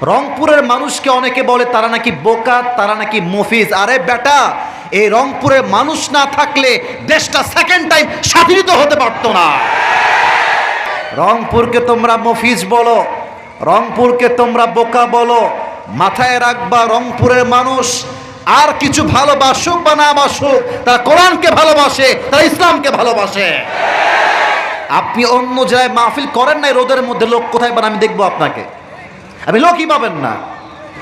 রংপুরের মানুষকে অনেকে বলে তারা নাকি বোকা, তারা নাকি মফিজ। আরে বেটা, এই রংপুরের মানুষ না থাকলে দেশটা সেকেন্ড টাইম স্বাধীনিত হতে পারতো না। রংপুরকে তোমরা মফিজ বলো, রংপুরকে তোমরা বোকা বলো, মাথায় রাখবা রংপুরের মানুষ আর কিছু ভালোবাসুক বা না বাসুক, তারা কোরআনকে ভালোবাসে, তারা ইসলামকে ভালোবাসে। আপনি অন্য জায়গায় মাহফিল করেন না, রোদের মধ্যে লোক কোথায় পান আমি দেখবো আপনাকে? আপনি লোকই পাবেন না,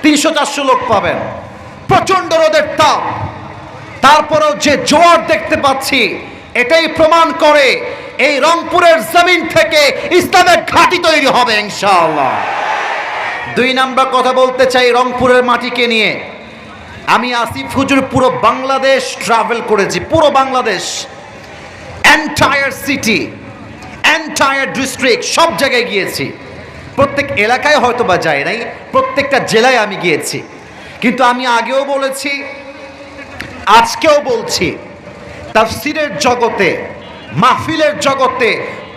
300-400 লোক পাবেন, প্রচন্ড রোদের তাপ। তারপরেও যে জোয়ার দেখতে পাচ্ছি, এটাই প্রমাণ করে এই রংপুরের জমিন থেকে ইসলামের ঘাঁটি তৈরি হবে ইনশাআল্লাহ। 2 নাম্বার কথা বলতে চাই রংপুরের মাটিকে নিয়ে। আমি আসিফ হুজুর পুরো বাংলাদেশ ট্রাভেল করেছি, পুরো Bangladesh, entire city, entire district, সব জায়গায় গিয়েছি। প্রত্যেক এলাকায় হয়তো বা যাই নাই, প্রত্যেকটা জেলায় আমি গিয়েছি। কিন্তু আমি আগেও বলেছি, আজকেও বলছি, তাফসীরের জগতে, মাহফিলের জগতে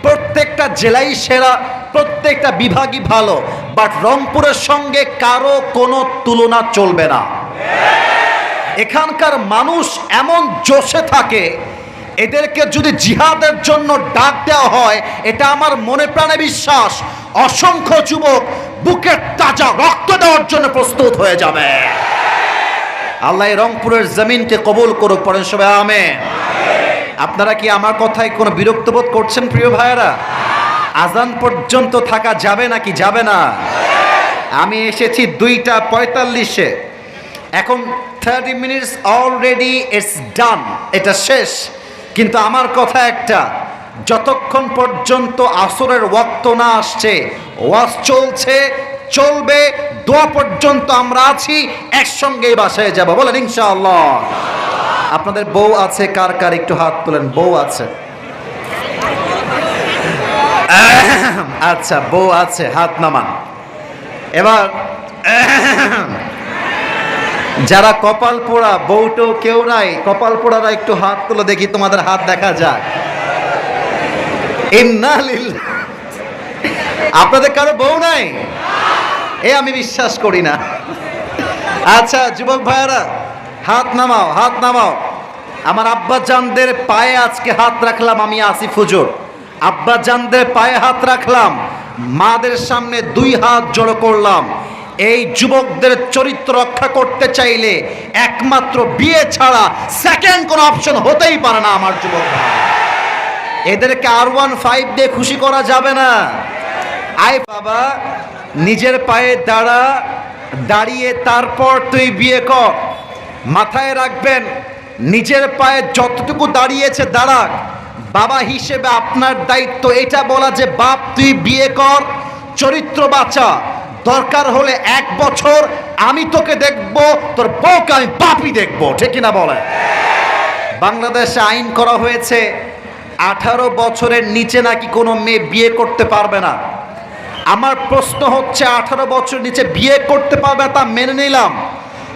প্রত্যেকটা জেলাই সেরা, প্রত্যেকটা বিভাগই ভালো, বাট রংপুরের সঙ্গে কারো কোনো তুলনা চলবে না। এখানকার মানুষ এমন জোশে থাকে, এদেরকে যদি জিহাদের জন্য ডাক দেওয়া হয়, এটা আমার মনে প্রাণে বিশ্বাস, অসংখ্য যুবক বুকের তাজা রক্ত দেওয়ার জন্য প্রস্তুত হয়ে যাবে। আল্লাহ রংপুরের জমিনকে কবুল করুক, পড়েন সবাই আমিন। আপনারা কি আমার কথায় কোনো বিরক্ত বোধ করছেন প্রিয় ভাইয়েরা? আজান পর্যন্ত থাকা যাবে নাকি যাবে না? আমি এসেছি 2:45-এ, এখন 30 মিনিটস অলরেডি ইটস ডান, এটা শেষ। কিন্তু আমার কথা একটা, যতক্ষণ পর্যন্ত আসরের ওয়াক্ত না আসছে, ওয়াজ চলছে, চলবে, দোয়া পর্যন্ত আমরা আছি, একসঙ্গেই বাসায় যাব, বলেন ইনশাআল্লাহ। আপনাদের বউ আছে কার কার একটু হাত তোলেন, বউ আছে? আচ্ছা, বউ আছে, হাত নামান। এবার যারা কপাল পোড়া, বউটো কেউ নাই, কপাল পোড়ারা একটু হাত তোলো দেখি, তোমাদের হাত দেখা যাক। আপনাদের কারো বউ নাই? আমি বিশ্বাস করি না। আচ্ছা যুবক ভাইয়েরা, হাত নামাও, হাত নামাও। আমার আব্বা জানদের পায়ে আজকে হাত রাখলাম, আমি আসিফ হুজুর আব্বা জানদের পায়ে হাত রাখলাম, মাদের সামনে 2 হাত জড়ো করলাম। এই যুবকদের চরিত্র রক্ষা করতে চাইলে একমাত্র বিয়ে ছাড়া সেকেন্ড কোনো অপশন হতেই পারে না আমার যুবক ভাই। এদেরকে R15 দিয়ে খুশি করা যাবে না। আয় বাবা, নিজের পায়ে দাঁড়া, দাঁড়িয়ে তারপর তুই বিয়ে কর। মাথায় রাখবেন, নিজের পায়ে যতটুকু দাঁড়িয়েছে দাঁড়াক। বাবা হিসেবে আপনার দায়িত্ব এটা বলা যে বাপ তুই বিয়ে কর, চরিত্র বাঁচা, দরকার হলে 1 বছর আমি তোকে দেখবো, তোর বউকে আমি বাপই দেখবো, ঠিক কিনা বলে? বাংলাদেশে আইন করা হয়েছে 18 বছরের নিচে নাকি কোনো মেয়ে বিয়ে করতে পারবে না। আমার প্রশ্ন হচ্ছে, 18 বছর নিচে বিয়ে করতে পারবে তা মেনে নিলাম,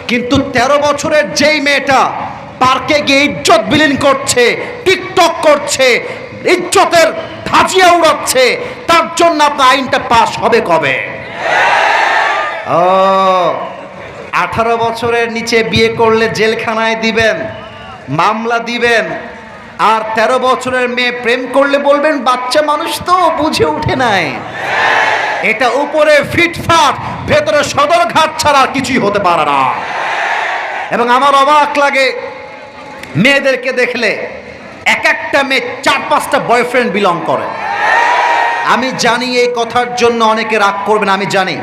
কিন্তু 13 বছরের যেই মেয়েটা পার্কে গিয়ে ইজ্জত বিলীন করছে, টিকটক করছে, ইজ্জতের ধাজিয়া উড়াচ্ছে, তার জন্য আপনার আইনটা পাস হবে কবে? 18 বছরের নিচে বিয়ে করলে জেলখানায় দিবেন, মামলা দিবেন। আর 13 বছরের মেয়ে প্রেম করলে বলবেন বাচ্চা মানুষ তো, বুঝে উঠে নাই। এটা উপরে ফিটফাট, ভেতরে সদরঘাট ছাড়া কিছুই হতে পারে না। এবং আমার অবাক লাগে মেয়েদেরকে দেখলে, এক একটা মেয়ে 4-5টা বয়ফ্রেন্ড বিলং করে। আমি জানি এই কথার জন্য অনেকে রাগ করবেন, আমি জানি,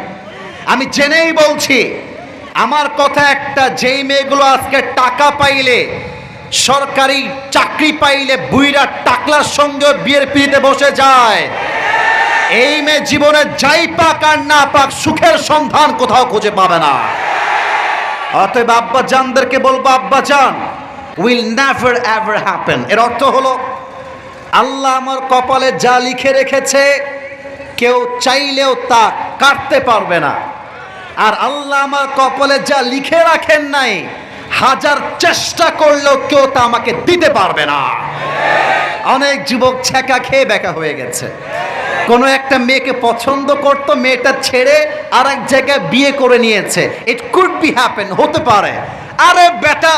আমি জেনেই বলছি। আমার কথা একটা, যেই মেয়েগুলো আজকে টাকা পাইলে, সরকারি চাকরি পাইলে বুইরা টাকলার সঙ্গে বিয়ের পিড়িতে বসে যায়, এই মেয়ে জীবনে যাই পাক আর না পাক সুখের সন্ধান কোথাও খুঁজে পাবে না। অতএব আব্বা জানদেরকে বলবো, আব্বা জান, will never ever happen। এর অর্থ হলো, আল্লাহ আমার কপালে যা লিখে রেখেছে কেউ চাইলেও তা কাটতে পারবে না, আর আল্লাহ আমার কপালে যা লিখে রাখেন নাই, হাজার চেষ্টা করলেও কেউ তা আমাকে দিতে পারবে না। অনেক যুবক ছ্যাঁকা খেয়ে বেকা হয়ে গেছে। কোনো একটা মেয়েকে পছন্দ করতো, মেয়েটা ছেড়ে আর এক জায়গায় বিয়ে করে নিয়েছে। ইট কুড বি হ্যাপেন, হতে পারে। আরে বেটা,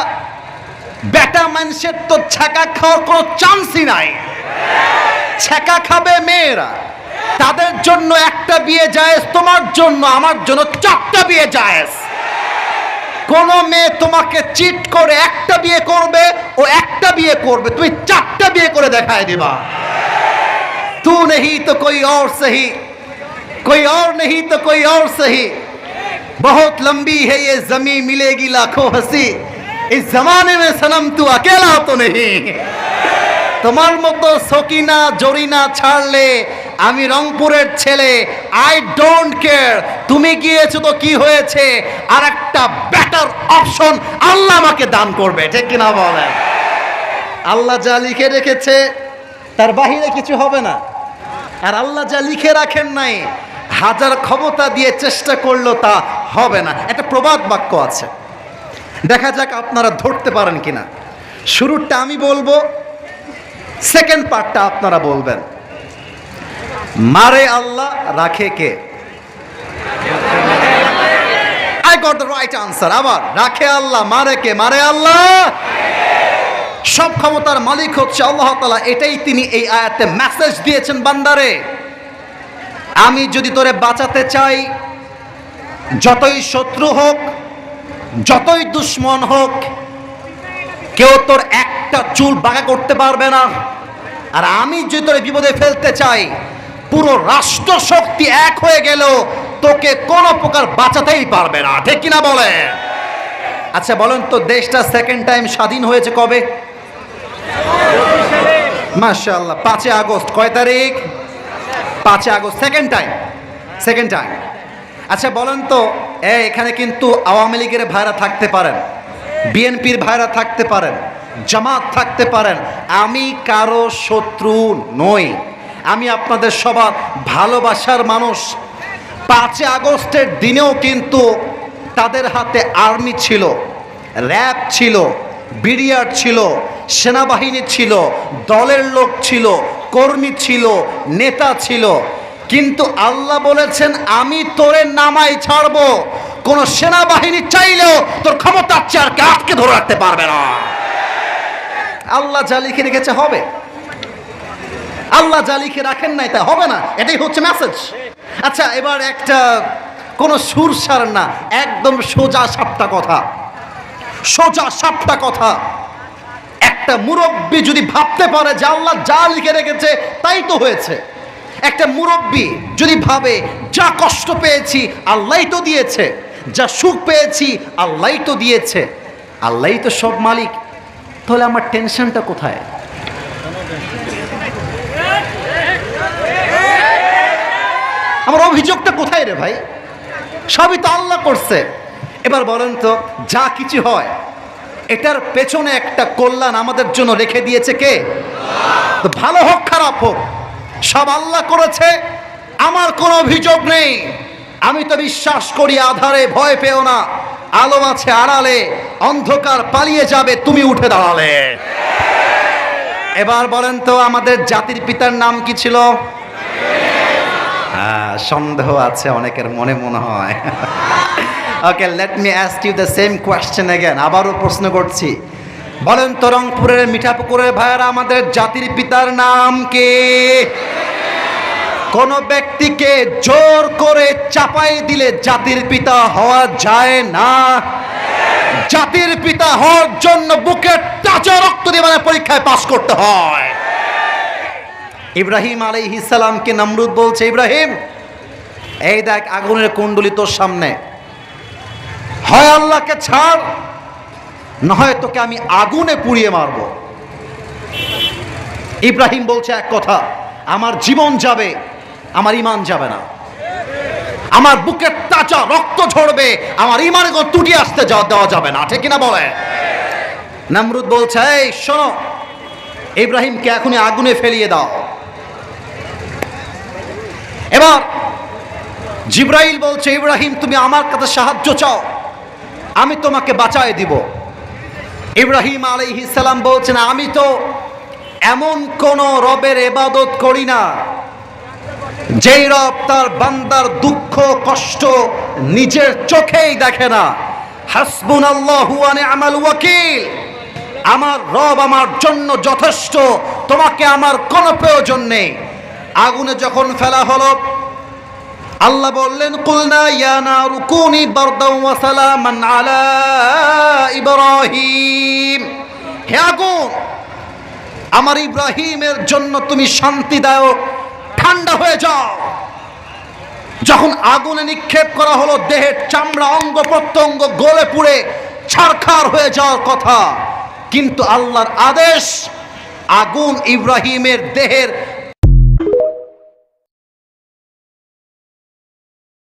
বেটা মানুষের তো ছ্যাঁকা খাওয়ার কোনো চান্সই নাই। ছ্যাঁকা খাবে মেয়েরা, তাদের জন্য একটা বিয়ে জায়েজ, তোমার জন্য আমার জন্য 4টা বিয়ে জায়েজ। কোন মেয়ে তোমাকে চিট করে একটা বিয়ে করবে, ও একটা বিয়ে করবে, তুমি 4টা বিয়ে করে দেখায় দিবা। तू नहीं तो कोई और सही, कोई और नहीं तो कोई और सही, बहुत लंबी है ये जमीन, मिलेगी लाखों हंसी, इस जमाने में सनम तू अकेला तो नहीं। তোমার মতো সকিনা জরিনা ছাড়লে আমি রংপুরের ছেলে, আই ডোন্ট কেয়ার। তুমি গিয়েছো তো কি হয়েছে, আর একটা বেটার অপশন আল্লাহ আমাকে দান করবে, ঠিক কিনা বলেন? আল্লাহ যা লিখে রেখেছে তার বাহিরে কিছু হবে না, আর আল্লাহ যা লিখে রাখেন নাই হাজার ক্ষমতা দিয়ে চেষ্টা করলেও তা হবে না। একটা প্রবাদ বাক্য আছে, দেখা যাক আপনারা ধরতে পারেন কিনা। শুরুটা আমি বলবো, সেকেন্ড পার্টটা আপনারা বলবেন। মারে আল্লাহ, রাখে কে? I got the right answer. আবার রাখে আল্লাহ, মারে কে? মারে আল্লাহ। সব ক্ষমতার মালিক হচ্ছে আল্লাহ তাআলা। এটাই তিনি এই আয়াতে মেসেজ দিয়েছেন, বান্দারে আমি যদি তোরে বাঁচাতে চাই, যতই শত্রু হোক, যতই দুশ্মন হোক, কেউ তোর একটা চুল বাঁকা করতে পারবে না। আর আমি যদি তোরে বিপদে ফেলতে চাই, পুরো রাষ্ট্র শক্তি এক হয়ে গেল তোকে কোনো প্রকার বাঁচাতেই পারবে না, ঠিক কিনা বলে? আচ্ছা বলেন তো, দেশটা সেকেন্ড টাইম স্বাধীন হয়েছে কবে? মাশাআল্লাহ, 5 আগস্ট। কয় তারিখ? 5 August, second time, second time. আচ্ছা বলেন তো, এখানে কিন্তু আওয়ামী লীগের ভাইরা থাকতে পারেন, বিএনপির ভাইরা থাকতে পারেন, জামাত থাকতে পারেন, আমি কারো শত্রু নই, আমি আপনাদের সবার ভালোবাসার মানুষ। 5 আগস্টের দিনেও কিন্তু তাদের হাতে আর্মি ছিল, র্যাব ছিল, বিডিআর ছিল, সেনাবাহিনী ছিল, দলের লোক ছিল, কর্মী ছিল, নেতা ছিল। কিন্তু আল্লাহ বলেছেন আমি তোরে নামাই ছাড়বো, কোন সেনাবাহিনী চাইলেও তোর ক্ষমতার চেয়ারকে আটকে ধরে রাখতে পারবে না। আল্লাহ যা লিখে রেখেছে হবে, আল্লাহ যা লিখে রাখেন নাই তা হবে না, এটাই হচ্ছে মেসেজ। আচ্ছা এবার একটা কোন সুরসার না, একদম সোজা সাপটা কথা, সোজা সাপটা কথা। একটা মুরব্বী যদি ভাবতে পারে যে আল্লাহ যা লিখে রেখেছে তাই তো হয়েছে, একটা মুরব্বী যদি ভাবে যা কষ্ট পেয়েছি আল্লাহই তো দিয়েছে, যা সুখ পেয়েছি আল্লাহই তো দিয়েছে, আল্লাহই তো সব মালিক, তাহলে আমার টেনশনটা কোথায়? আমার অভিযোগটা কোথায় রে ভাই? সবই তো আল্লাহ করছে। এবার বলেন তো, যা কিছু হয় এটার পেছনে একটা কল্যাণ আমাদের জন্য রেখে দিয়েছে কে? তো ভালো হোক খারাপ হোক সব আল্লাহ করেছে, আমার কোনো অভিযোগ নেই। আমি তো বিশ্বাস করি আধারে ভয় পেও না, আলো আছে আড়ালে, অন্ধকার পালিয়ে যাবে তুমি উঠে দাঁড়ালে। এবার বলেন তো, আমাদের জাতির পিতার নাম কি ছিল? সন্দেহ আছে অনেকের মনে, মনে হয়। Okay, let me ask you the same question again. আবারও প্রশ্ন করছি, বলেন তো রংপুরের মিঠাপুকুরের ভাইয়েরা, আমাদের জাতির পিতার নাম কি? কোন ব্যক্তিকে জোর করে চাপাই দিলে জাতির পিতা হওয়া যায় না। জাতির পিতা হওয়ার জন্য বুকের তাজা রক্ত দিয়ে পরীক্ষায় পাস করতে হয়। ইব্রাহিম আলাইহিস সালামকে নমরুদ বলছে, ইব্রাহিম এই দেখ আগুনের কুণ্ডলী তোর সামনে, হয় আল্লাহকে ছাড়, না হয় তোকে আমি আগুনে পুড়িয়ে মারব। ইব্রাহিম বলছে এক কথা, আমার জীবন যাবে, আমার ঈমান যাবে না। আমার বুকের তাজা রক্ত ঝরবে, আমার ঈমানে কোনো ত্রুটি আসতে দেওয়া যাবে না, ঠিক কিনা বলে? নমরুদ বলছে, এই শোনো, ইব্রাহিমকে এখনই আগুনে ফেলিয়ে দাও। এবার জিবরাইল বলছে, ইব্রাহিম তুমি আমার কাছে সাহায্য চাও, আমি তোমাকে বাঁচায় দিব। ইব্রাহিম আলাইহিস সালাম বলছেন, আমি তো এমন কোন রবের ইবাদত করি না যেই রব তার বান্দার দুঃখ কষ্ট নিজের চোখেই দেখে না। হাসবুনাল্লাহু ওয়া নি'মাল ওয়াকিল, আমার রব আমার জন্য যথেষ্ট, তোমাকে আমার কোনো প্রয়োজন নেই। আগুনে যখন ফেলা হলো, আল্লাহ বললেন কুলনা ইয়া নারু কুনি বারদাও ওয়া সালামান আলা ইব্রাহিম, হে আগুন আমার ইব্রাহিমের জন্য তুমি শান্তিদায়ক ঠান্ডা হয়ে যাও। যখন আগুনে নিক্ষেপ করা হলো, দেহের চামড়া অঙ্গ প্রত্যঙ্গ গলে পুড়ে ছারখার হয়ে যাওয়ার কথা, কিন্তু আল্লাহর আদেশ আগুন ইব্রাহিমের দেহের